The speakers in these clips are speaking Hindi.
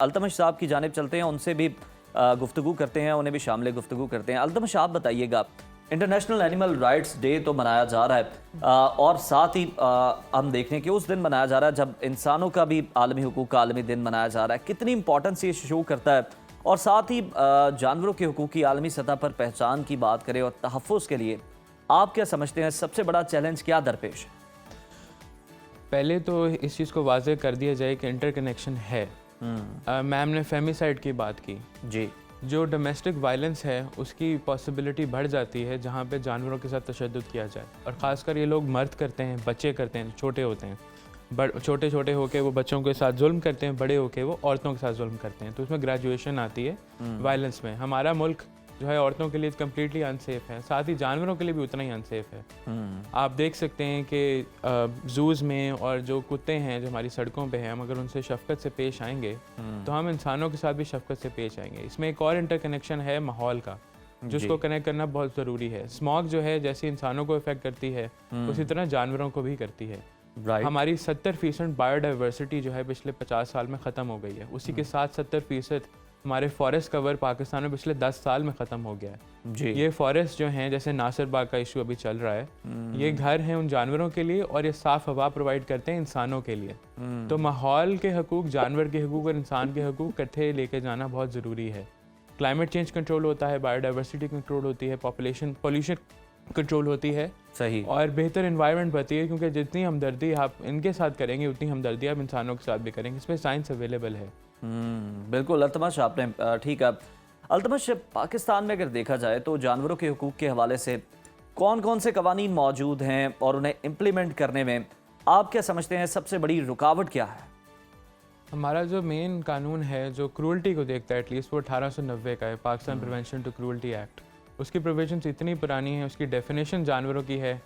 अल्तमश साहब की जानिब चलते हैं, उनसे भी गुफ्तगू करते हैं, उन्हें भी शामिल गुफ्तगू करते हैं। अल्तमश आप बताइएगा, इंटरनेशनल एनिमल राइट्स डे तो मनाया जा रहा है और साथ ही हम देख रहे हैं कि उस दिन मनाया जा रहा है जब इंसानों का भी आलमी हुकूक का आलमी दिन मनाया जा रहा है। कितनी इंपॉर्टेंस ये शो करता है और साथ ही जानवरों के हुकूक की आलमी सतह पर पहचान की बात करें और तहफ़्फ़ुज़ के लिए आप क्या समझते हैं सबसे बड़ा चैलेंज क्या दरपेश है? पहले तो इस चीज़ को वाज़ेह कर दिया जाए कि इंटरकनेक्शन है। मैम ने फेमिसाइड की बात की जी। जो डोमेस्टिक वायलेंस है उसकी पॉसिबिलिटी बढ़ जाती है जहाँ पे जानवरों के साथ तशद्दुद किया जाए, और ख़ासकर ये लोग मर्द करते हैं, बच्चे करते हैं, छोटे होते हैं, छोटे छोटे होके वो बच्चों के साथ जुल्म करते हैं, बड़े होके वो औरतों के साथ जुल्म करते हैं। तो उसमें ग्रेजुएशन आती है वायलेंस में। हमारा मुल्क जो है औरतों के लिए कम्प्लीटली अनसेफ है, साथ ही जानवरों के लिए भी उतना ही अनसेफ है। आप देख सकते हैं कि जूज़ में और जो कुत्ते हैं जो हमारी सड़कों पे हैं, हम अगर उनसे शफकत से पेश आएंगे तो हम इंसानों के साथ भी शफकत से पेश आएंगे। इसमें एक और इंटरकनेक्शन है माहौल का, जिसको कनेक्ट करना बहुत ज़रूरी है। स्मॉग जो है जैसे इंसानों को इफेक्ट करती है उसी तरह जानवरों को भी करती है। हमारी 70% बायोडाइवर्सिटी जो है पिछले 50 साल में ख़त्म हो गई है। उसी के साथ 70% हमारे फॉरेस्ट कवर पाकिस्तान में पिछले 10 साल में ख़त्म हो गया है जी। ये फॉरेस्ट जो हैं, जैसे नासिर बाग का इशू अभी चल रहा है, ये घर हैं उन जानवरों के लिए और ये साफ़ हवा प्रोवाइड करते हैं इंसानों के लिए। तो माहौल के हकूक़, जानवर के हकूक़ और इंसान के हकूक़ इकट्ठे लेके जाना बहुत ज़रूरी है। क्लाइमेट चेंज कंट्रोल होता है, बायोडाइवर्सिटी कंट्रोल होती है, पॉल्यूशन कंट्रोल होती है, सही, और बेहतर इन्वायरमेंट बनती है। क्योंकि जितनी हमदर्दी आप इनके साथ करेंगे उतनी हमदर्दी आप इंसानों के साथ भी करेंगे। इसमें साइंस अवेलेबल है। बिल्कुल अल्तमश, आपने ठीक है। अल्तमश, पाकिस्तान में अगर देखा जाए तो जानवरों के हुकूक के हवाले से कौन कौन से कवानीन मौजूद हैं और उन्हें इम्प्लीमेंट करने में आप क्या समझते हैं सबसे बड़ी रुकावट क्या है? हमारा जो मेन कानून है जो क्रूअल्टी को देखता है, एटलीस्ट वो 1890 का है, Pakistan prevention to cruelty act. उसकी प्रोविजंस इतनी पुरानी है, उसकी डेफिनेशन जानवरों की है,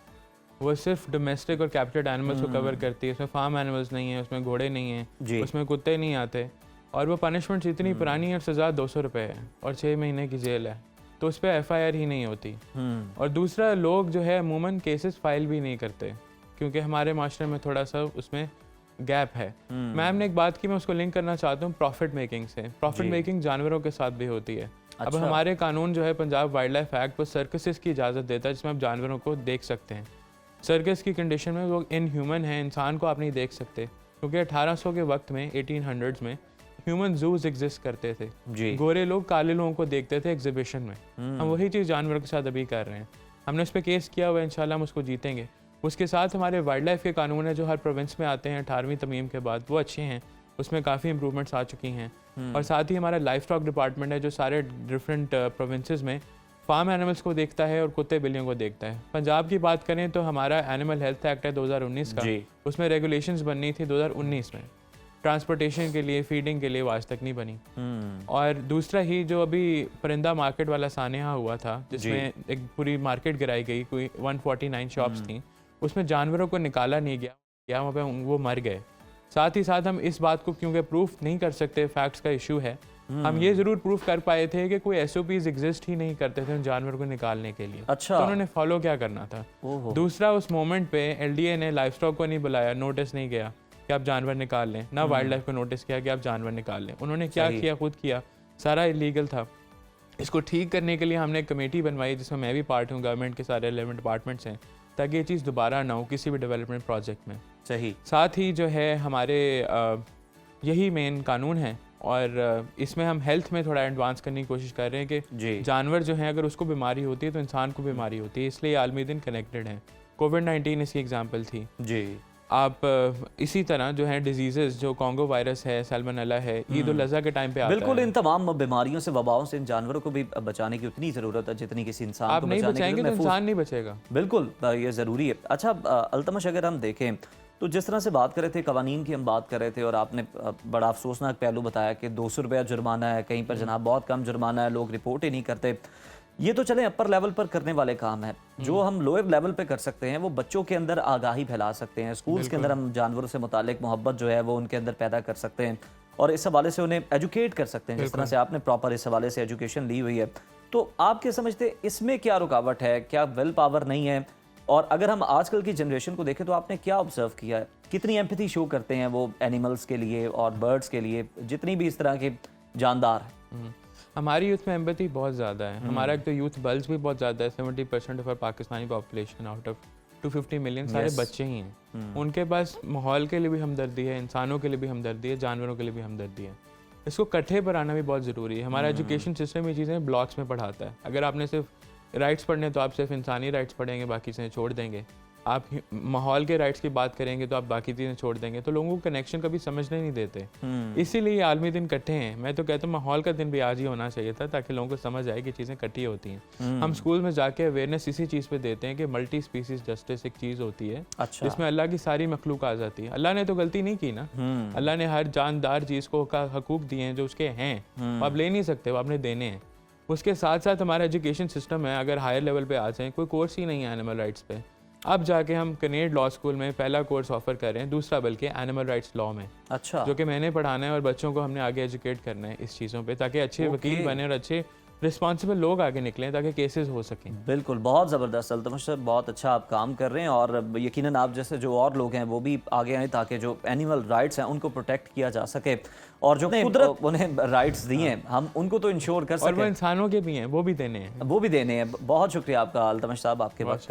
वो सिर्फ डोमेस्टिक और कैप्चर्ड एनिमल्स को कवर करती है। उसमें फार्म एनिमल्स नहीं है, उसमें घोड़े नहीं हैं, उसमें कुत्ते नहीं आते, और वो पनिशमेंट्स इतनी पुरानी है और सज़ा 200 रुपये है और 6 महीने की जेल है। तो उस पर FIR ही नहीं होती। और दूसरा, लोग जो है अमूमन केसेस फाइल भी नहीं करते क्योंकि हमारे माशरे में थोड़ा सा उसमें गैप है। मैम ने एक बात की, मैं उसको लिंक करना चाहता हूँ प्रॉफिट मेकिंग से। प्रॉफिट मेकिंग जानवरों के साथ भी होती है। अच्छा। अब हमारे कानून जो है पंजाब वाइल्ड लाइफ एक्ट वो सर्कसेस की इजाज़त देता है जिसमें आप जानवरों को देख सकते हैं। सर्कस की कंडीशन में वो इनह्यूमन है, इंसान को आप नहीं देख सकते, क्योंकि 1800 के वक्त में 1800s में ह्यूमन जूज एग्जिस्ट करते थे जी। गोरे लोग काले लोगों को देखते थे एग्जीबिशन में। हम वही चीज़ जानवरों के साथ अभी कर रहे हैं। हमने उस पर केस किया हुआ है, इंशाल्लाह हम उसको जीतेंगे। उसके साथ हमारे वाइल्ड लाइफ के कानून है जो हर प्रोविंस में आते हैं 18वीं तरमीम के बाद, वो अच्छे हैं, उसमें काफ़ी इंप्रूवमेंट्स आ चुकी हैं। और साथ ही हमारा लाइफ स्टॉक डिपार्टमेंट है जो सारे डिफरेंट प्रोविंसेस में फार्म एनिमल्स को देखता है और कुत्ते बिल्लियों को देखता है। पंजाब की बात करें तो हमारा एनिमल हेल्थ एक्ट है 2019 का, उसमें रेगुलेशंस बननी थी 2019 में, ट्रांसपोर्टेशन के लिए, फीडिंग के लिए, वो आज तक नहीं बनी। और दूसरा ही जो अभी परिंदा मार्केट वाला सानेहा हुआ था जिसमें एक पूरी मार्केट गिराई गई, कोई 149 शॉप्स थी, उसमें जानवरों को निकाला नहीं गया, वहाँ पे वो मर गए। साथ ही साथ हम इस बात को क्योंकि प्रूफ नहीं कर सकते, फैक्ट्स का इशू है, हम ये जरूर प्रूफ कर पाए थे कि कोई SOPs एग्जिस्ट ही नहीं करते थे उन जानवर को निकालने के लिए। अच्छा। तो उन्होंने फॉलो क्या करना था। दूसरा, उस मोमेंट पे LDA ने लाइफ स्टॉक को नहीं बुलाया, नोटिस नहीं गया कि आप जानवर निकाल लें, ना वाइल्ड लाइफ को नोटिस किया कि आप जानवर निकाल लें। उन्होंने क्या किया, खुद किया, सारा इलीगल था। इसको ठीक करने के लिए हमने एक कमेटी बनवाई जिसमें मैं भी पार्ट हूँ, गवर्नमेंट के सारे रिलेवेंट डिपार्टमेंट्स हैं, ताकि ये चीज़ दोबारा ना हो किसी भी डेवलपमेंट प्रोजेक्ट में। सही। साथ ही जो है हमारे यही मेन कानून है, और इसमें हम हेल्थ में थोड़ा एडवांस करने की कोशिश कर रहे हैं कि जानवर जो हैं अगर उसको बीमारी होती है तो इंसान को बीमारी होती है, इसलिए आलमी दिन कनेक्टेड हैं। कोविड-19 इसकी एग्जांपल थी जी। आप इसी तरह जो है डिजीजेस, जो कॉन्गो वायरस है, सैल्मोनेला है, ईद उल अज़हा के टाइम पे आता है। बिल्कुल, इन तमाम बीमारियों से, वबाओं से इन जानवरों को भी बचाने की उतनी ज़रूरत है जितनी किसी इंसान को आप नहीं बचाएंगे तो इंसान नहीं बचेगा। बिल्कुल, ये ज़रूरी है। अच्छा अल्तमश, अगर हम देखें तो जिस तरह से बात कर रहे थे, कवानीन की हम बात कर रहे थे, और आपने बड़ा अफसोसनाक पहलू बताया कि 200 रुपया जुर्माना है, कहीं पर जनाब बहुत कम जुर्माना है, लोग रिपोर्ट ही नहीं करते। ये तो चले अपर लेवल पर करने वाले काम है। जो हम लोअर लेवल पे कर सकते हैं वो बच्चों के अंदर आगाही फैला सकते हैं। स्कूल्स के अंदर हम जानवरों से मुतालिक मोहब्बत जो है वो उनके अंदर पैदा कर सकते हैं और इस हवाले से उन्हें एजुकेट कर सकते हैं, जिस तरह से आपने प्रॉपर इस हवाले से एजुकेशन ली हुई है। तो आप क्या समझते हैं इसमें क्या रुकावट है? क्या विल पावर नहीं है और अगर हम आजकल की जनरेशन को देखें तो आपने क्या ऑब्जर्व किया है, कितनी एम्पैथी शो करते हैं वो एनिमल्स के लिए और बर्ड्स के लिए, जितनी भी इस तरह के जानदार हैं? हमारी यूथ में एम्पैथी बहुत ज़्यादा है। हमारा एक तो यूथ बल्स भी बहुत ज़्यादा है। 70% of Pakistani population out of 250 million सारे बच्चे ही हैं। उनके पास माहौल के लिए भी हमदर्दी है, इंसानों के लिए भी हमदर्दी है, जानवरों के लिए भी हमदर्दी है। इसको इकट्ठे पर आना भी बहुत ज़रूरी है। हमारा एजुकेशन सिस्टम ये चीज़ें ब्लॉक्स में पढ़ाता है। अगर आपने सिर्फ राइट्स पढ़ने तो आप सिर्फ इंसानी राइट्स पढ़ेंगे, बाकी चीज़ें छोड़ देंगे। आप माहौल के राइट्स की बात करेंगे तो आप बाकी चीज़ें छोड़ देंगे। तो लोगों को कनेक्शन कभी समझने नहीं देते। इसीलिए ये आलमी दिन इकट्ठे हैं। मैं तो कहता हूँ माहौल का दिन भी आज ही होना चाहिए था, ताकि लोगों को समझ आए कि चीज़ें इकट्ठी होती हैं। हम स्कूल में जाके अवेयरनेस इसी चीज़ पे देते हैं कि मल्टी स्पीसीज जस्टिस एक चीज़ होती है, अच्छा। जिसमें अल्लाह की सारी मखलूक आ जाती है। अल्लाह ने तो गलती नहीं की ना। अल्लाह ने हर जानदार चीज़ को हकूक दिए हैं जो उसके हैं, वो आप ले नहीं सकते, वो आपने देने हैं। उसके साथ साथ हमारा एजुकेशन सिस्टम है, अगर हायर लेवल पे आ जाए, कोई कोर्स ही नहीं है एनिमल राइट्स पे। अब जाके हम कनेड लॉ स्कूल में पहला कोर्स ऑफर कर रहे हैं, दूसरा बल्कि एनिमल राइट्स लॉ में, अच्छा, जो कि मैंने पढ़ाना है और बच्चों को हमने आगे एजुकेट करना है इस चीज़ों पे, ताकि अच्छे वकील बने और अच्छे रिस्पॉन्सिबल लोग आगे निकलें, ताकि केसेस हो सकें। बिल्कुल, बहुत ज़बरदस्त अल्तमश सर, बहुत अच्छा आप काम कर रहे हैं और यकीनन आप जैसे जो और लोग हैं वो भी आगे आएँ ताकि जो एनिमल राइट्स हैं उनको प्रोटेक्ट किया जा सके और जो कुदरत उन्हें राइट्स दिए हैं हम उनको तो इंश्योर कर और वो सकें, इंसानों के भी हैं, वो भी देने हैं। वो भी देने हैं। बहुत शुक्रिया आपका अल्तमश साहब, आपके वक्त का।